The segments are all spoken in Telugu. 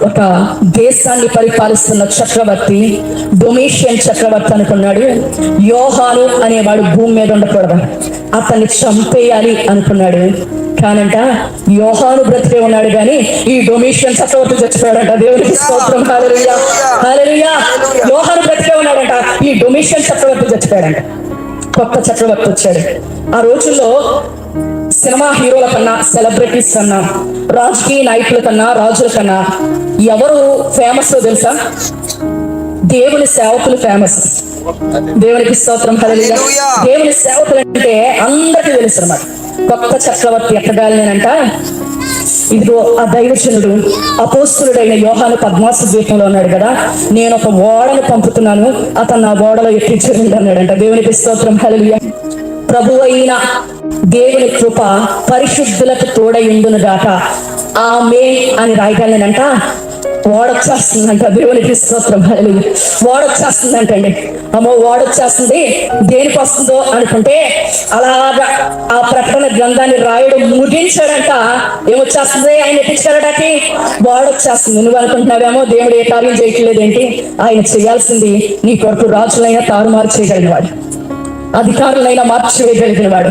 ఒక దేశాన్ని పరిపాలిస్తున్న చక్రవర్తి, డొమిషియన్ చక్రవర్తి అనుకున్నాడు, యోహాను అనేవాడు భూమి మీద ఉండకూడదు, అతన్ని చంపేయాలి అనుకున్నాడు. కానంట యోహాను బ్రతికే ఉన్నాడు, కానీ ఈ డొమిషియన్ చక్రవర్తి చచ్చిపోయాడంట. దేవునికి స్తోత్రం. హల్లెలూయా, హల్లెలూయా. యోహాను బ్రతికే ఉన్నాడంట, ఈ డొమిషియన్ చక్రవర్తి చచ్చిపోయాడంట. కొత్త చక్రవర్తి వచ్చాడు. ఆ రోజుల్లో సినిమా హీరోల కన్నా, సెలబ్రిటీస్ కన్నా, రాజకీయ నాయకుల కన్నా, రాజుల కన్నా ఎవరు ఫేమస్ తెలుసా? దేవుని సేవకులు ఫేమస్. దేవునికి స్తోత్రం. హల్లెలూయా. దేవుని సేవకులు అంటే అందరికీ తెలుసు అన్నమాట. కొత్త చక్రవర్తి ఎక్కగాలినంట, ఇదిగో ఆ దైవజనుడు అపోస్తులుడైన యోహాను పద్మాసు ద్వీపంలో ఉన్నాడు కదా, నేను ఒక ఓడను పంపుతున్నాను, అతను నా ఓడలో ఎక్కించండి అన్నాడంట. దేవునికి స్తోత్రం. హల్లెలూయా. ప్రభు అయిన దేవుని కృప పరిశుద్ధులకు తోడయుండును గాక, ఆమేన్ అని రాయగలనంట. ఓడొచ్చేస్తుందంట. దేవునికి స్తోత్రం. హల్లెలూయా. ఓడొచ్చేస్తుందంటండి. అమ్మో ఓడొచ్చేస్తుంది, దేనికి వస్తుందో అనుకుంటే అలాగా ఆ ప్రకటన గ్రంథాన్ని రాయడం ముగించాడంట. ఏమొచ్చేస్తుంది? ఆయన ఎక్కించాడకి ఓడొచ్చేస్తుంది. నువ్వు అనుకుంటున్నావేమో దేవుడు ఏ కార్యం చేయట్లేదు ఏంటి? ఆయన చేయాల్సింది నీ కొరకు రాజులైనా తారుమారు చేయగలిగిన వాడు, అధికారులైనా మార్చివేయగలిగిన వాడు.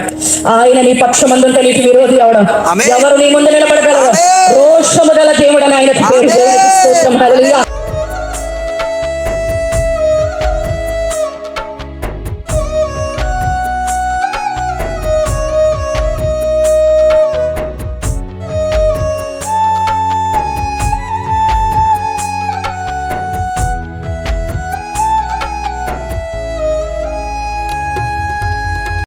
ఆయన నీ పక్షమందుంటే నీకు విరోధి అవడం ఎవరు నీ ముందు నిలబడగలరు? రోషము గల దేవుడని ఆయన పేరు.